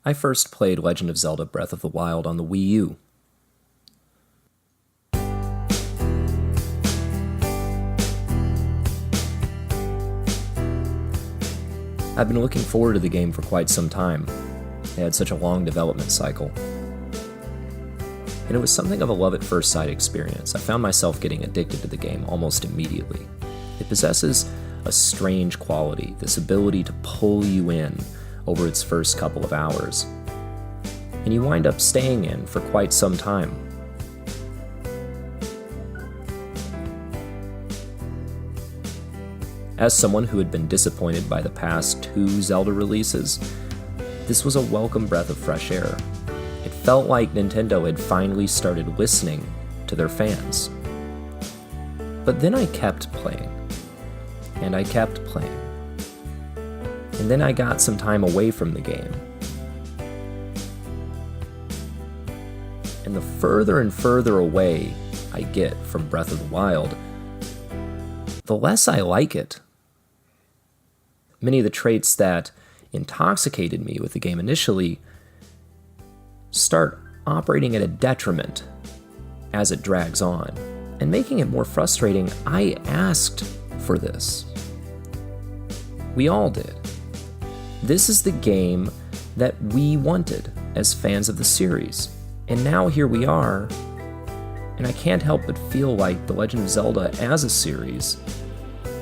I first played Legend of Zelda Breath of the Wild on the Wii U. I've been looking forward to the game for quite some time. It had such a long development cycle. And it was something of a love-at-first-sight experience. I found myself getting addicted to the game almost immediately. It possesses a strange quality, this ability to pull you in over its first couple of hours. And you wind up staying in for quite some time. As someone who had been disappointed by the past 2 Zelda releases, this was a welcome breath of fresh air. It felt like Nintendo had finally started listening to their fans. But then I kept playing, and I kept playing. And then I got some time away from the game. And the further and further away I get from Breath of the Wild, the less I like it. Many of the traits that intoxicated me with the game initially start operating at a detriment as it drags on, and making it more frustrating. I asked for this. We all did. This is the game that we wanted as fans of the series, and now here we are, and I can't help but feel like The Legend of Zelda as a series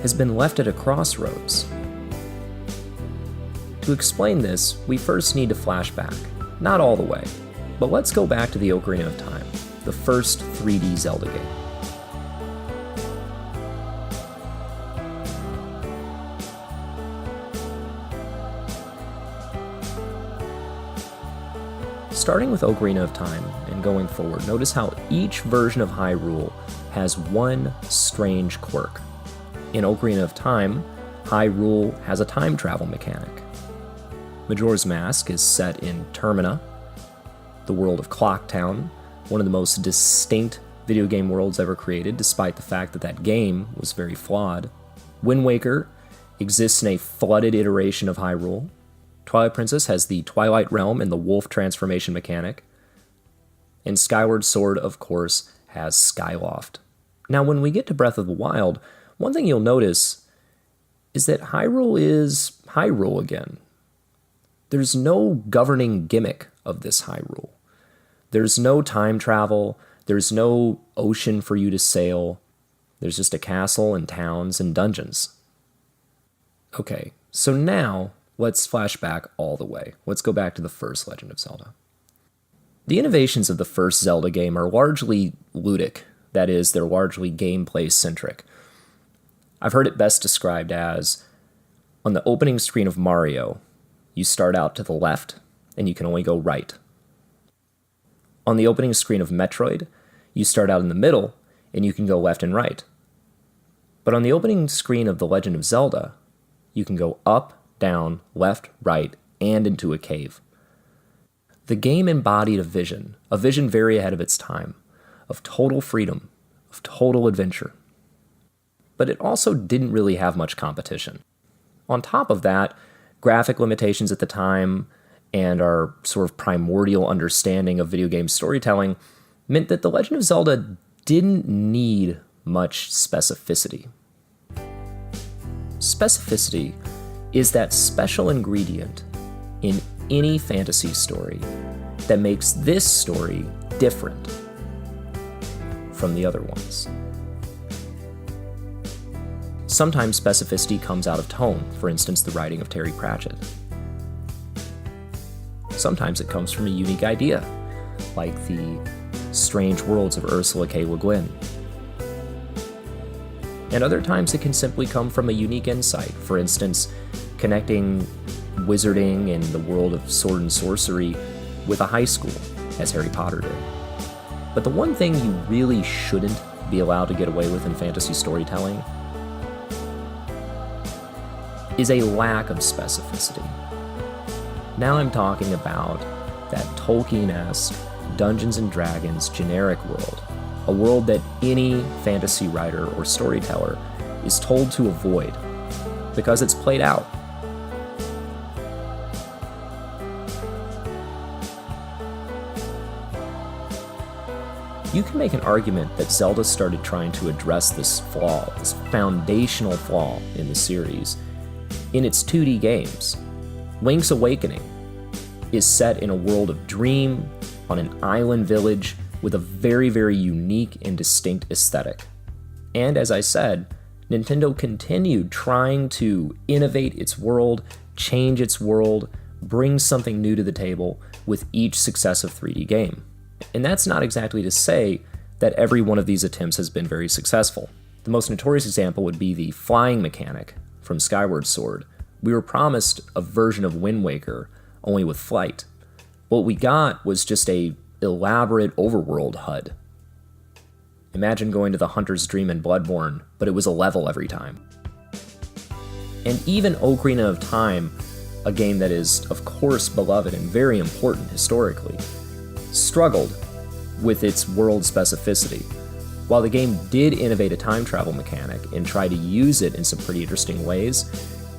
has been left at a crossroads. To explain this, we first need to flash back. Not all the way, but let's go back to the Ocarina of Time, the first 3D Zelda game. Starting with Ocarina of Time and going forward, notice how each version of Hyrule has one strange quirk. In Ocarina of Time, Hyrule has a time travel mechanic. Majora's Mask is set in Termina, the world of Clocktown, one of the most distinct video game worlds ever created, despite the fact that that game was very flawed. Wind Waker exists in a flooded iteration of Hyrule. Twilight Princess has the Twilight Realm and the Wolf transformation mechanic. And Skyward Sword, of course, has Skyloft. Now, when we get to Breath of the Wild, one thing you'll notice is that Hyrule is Hyrule again. There's no governing gimmick of this Hyrule. There's no time travel, there's no ocean for you to sail, there's just a castle and towns and dungeons. Okay, so now let's flash back all the way. Let's go back to the first Legend of Zelda. The innovations of the first Zelda game are largely ludic, that is, they're largely gameplay-centric. I've heard it best described as, on the opening screen of Mario, you start out to the left, and you can only go right. On the opening screen of Metroid, you start out in the middle, and you can go left and right. But on the opening screen of The Legend of Zelda, you can go up, down, left, right, and into a cave. The game embodied a vision very ahead of its time, of total freedom, of total adventure. But it also didn't really have much competition. On top of that, graphic limitations at the time and our sort of primordial understanding of video game storytelling meant that The Legend of Zelda didn't need much specificity. Specificity is that special ingredient in any fantasy story that makes this story different from the other ones. Sometimes specificity comes out of tone, for instance, the writing of Terry Pratchett. Sometimes it comes from a unique idea, like the strange worlds of Ursula K. Le Guin. And other times it can simply come from a unique insight, for instance, connecting wizarding in the world of sword and sorcery with a high school, as Harry Potter did. But the one thing you really shouldn't be allowed to get away with in fantasy storytelling is a lack of specificity. Now I'm talking about that Tolkien-esque Dungeons & Dragons generic world, a world that any fantasy writer or storyteller is told to avoid because it's played out. you can make an argument that Zelda started trying to address this flaw, this foundational flaw in the series, in its 2D games. Link's Awakening is set in a world of dream, on an island village, with a very, very unique and distinct aesthetic. And as I said, Nintendo continued trying to innovate its world, change its world, bring something new to the table with each successive 3D game. And that's not exactly to say that every one of these attempts has been very successful. The most notorious example would be the flying mechanic from Skyward Sword. We were promised a version of Wind Waker, only with flight. What we got was just a elaborate overworld HUD. Imagine going to the Hunter's Dream in Bloodborne, but it was a level every time. And even Ocarina of Time, a game that is, of course, beloved and very important historically, struggled with its world specificity. While the game did innovate a time travel mechanic and try to use it in some pretty interesting ways,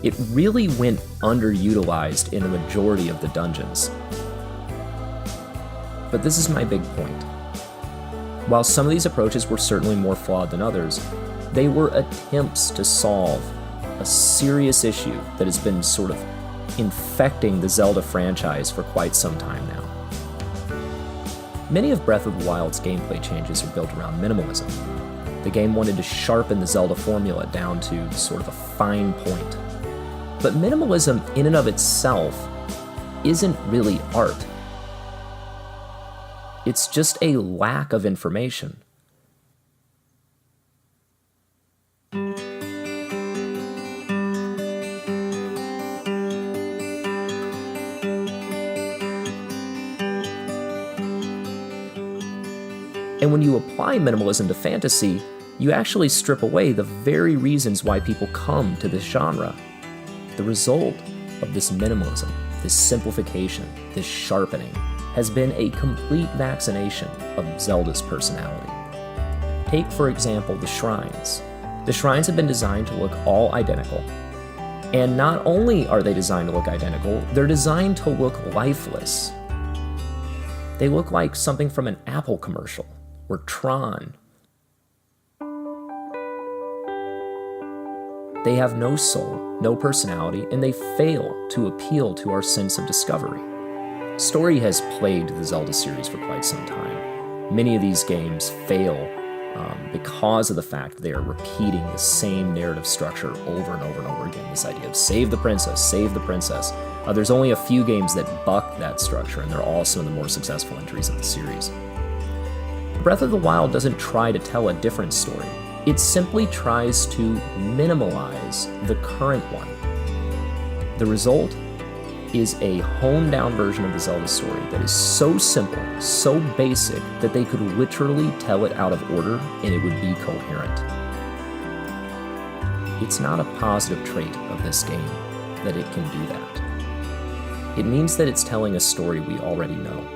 it really went underutilized in a majority of the dungeons. But this is my big point. While some of these approaches were certainly more flawed than others, they were attempts to solve a serious issue that has been sort of infecting the Zelda franchise for quite some time now. Many of Breath of the Wild's gameplay changes are built around minimalism. The game wanted to sharpen the Zelda formula down to sort of a fine point. But minimalism in and of itself isn't really art. It's just a lack of information. And when you apply minimalism to fantasy, you actually strip away the very reasons why people come to this genre. The result of this minimalism, this simplification, this sharpening, has been a complete vaccination of Zelda's personality. Take, for example, the shrines. The shrines have been designed to look all identical. And not only are they designed to look identical, they're designed to look lifeless. They look like something from an Apple commercial, or Tron. They have no soul, no personality, and they fail to appeal to our sense of discovery. Story has plagued the Zelda series for quite some time. Many of these games fail because of the fact that they are repeating the same narrative structure over and over and over again. This idea of save the princess, save the princess. There's only a few games that buck that structure, and they're all some of the more successful entries of the series. Breath of the Wild doesn't try to tell a different story. It simply tries to minimalize the current one. The result is a honed-down version of the Zelda story that is so simple, so basic, that they could literally tell it out of order and it would be coherent. It's not a positive trait of this game that it can do that. It means that it's telling a story we already know.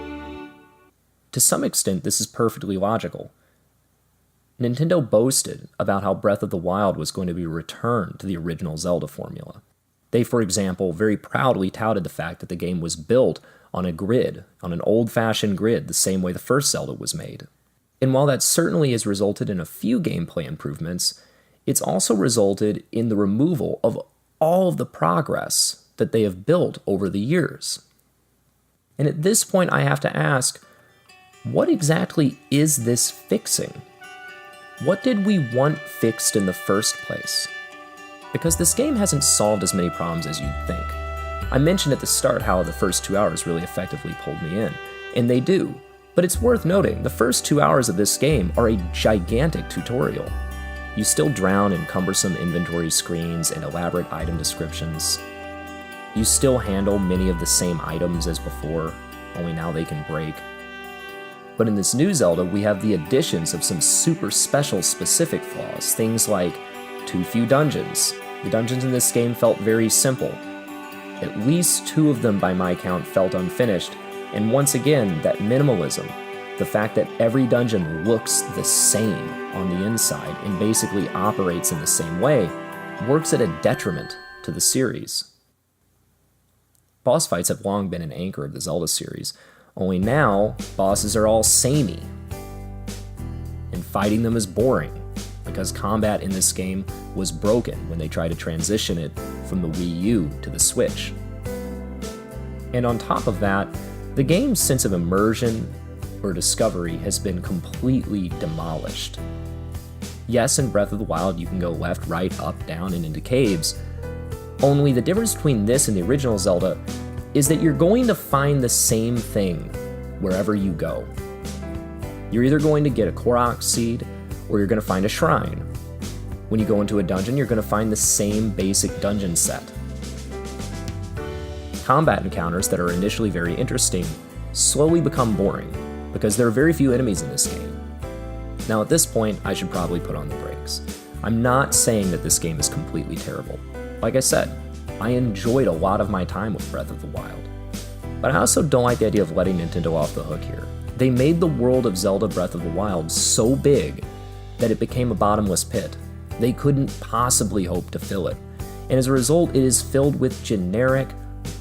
To some extent, this is perfectly logical. Nintendo boasted about how Breath of the Wild was going to be returned to the original Zelda formula. They, for example, very proudly touted the fact that the game was built on a grid, on an old-fashioned grid, the same way the first Zelda was made. And while that certainly has resulted in a few gameplay improvements, it's also resulted in the removal of all of the progress that they have built over the years. And at this point, I have to ask, what exactly is this fixing? What did we want fixed in the first place? Because this game hasn't solved as many problems as you'd think. I mentioned at the start how the first 2 hours really effectively pulled me in, and they do. But it's worth noting, the first 2 hours of this game are a gigantic tutorial. You still drown in cumbersome inventory screens and elaborate item descriptions. You still handle many of the same items as before, only now they can break. But in this new Zelda, we have the additions of some super special specific flaws, things like too few dungeons. The dungeons in this game felt very simple. At least 2 of them, by my count, felt unfinished, and once again, that minimalism, the fact that every dungeon looks the same on the inside and basically operates in the same way, works at a detriment to the series. Boss fights have long been an anchor of the Zelda series, only now, bosses are all samey. fighting them is boring, because combat in this game was broken when they tried to transition it from the Wii U to the Switch. And on top of that, the game's sense of immersion or discovery has been completely demolished. Yes, in Breath of the Wild you can go left, right, up, down, and into caves, only the difference between this and the original Zelda is that you're going to find the same thing wherever you go. You're either going to get a Korok seed, or you're going to find a shrine. When you go into a dungeon, you're going to find the same basic dungeon set. Combat encounters that are initially very interesting slowly become boring, because there are very few enemies in this game. Now at this point, I should probably put on the brakes. I'm not saying that this game is completely terrible. Like I said, I enjoyed a lot of my time with Breath of the Wild. But I also don't like the idea of letting Nintendo off the hook here. They made the world of Zelda Breath of the Wild so big that it became a bottomless pit. They couldn't possibly hope to fill it. And as a result, it is filled with generic,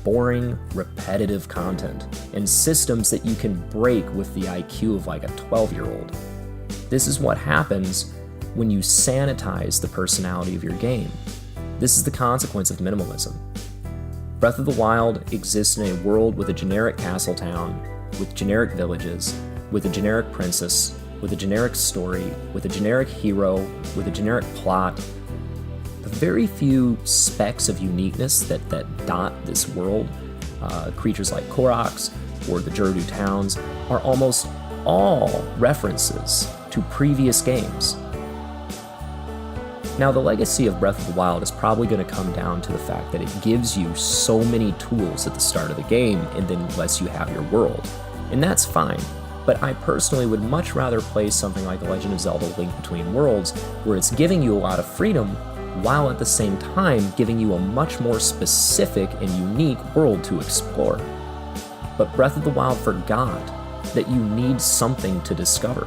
boring, repetitive content, and systems that you can break with the IQ of like a 12-year-old. This is what happens when you sanitize the personality of your game. This is the consequence of minimalism. Breath of the Wild exists in a world with a generic castle town, with generic villages, with a generic princess, with a generic story, with a generic hero, with a generic plot. The very few specks of uniqueness that dot this world, creatures like Koroks or the Gerudo towns, are almost all references to previous games. Now, the legacy of Breath of the Wild is probably going to come down to the fact that it gives you so many tools at the start of the game and then lets you have your world. And that's fine, but I personally would much rather play something like The Legend of Zelda: Link Between Worlds, where it's giving you a lot of freedom, while at the same time giving you a much more specific and unique world to explore. But Breath of the Wild forgot that you need something to discover.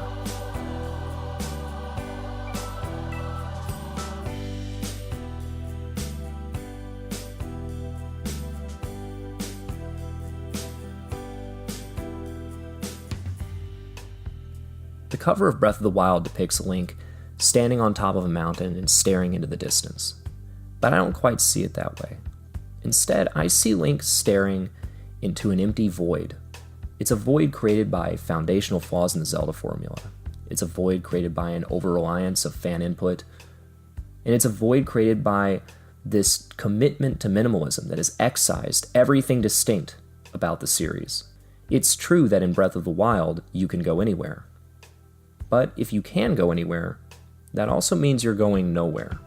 The cover of Breath of the Wild depicts Link standing on top of a mountain and staring into the distance. But I don't quite see it that way. Instead, I see Link staring into an empty void. It's a void created by foundational flaws in the Zelda formula. It's a void created by an over-reliance of fan input. And it's a void created by this commitment to minimalism that has excised everything distinct about the series. It's true that in Breath of the Wild, you can go anywhere. But if you can go anywhere, that also means you're going nowhere.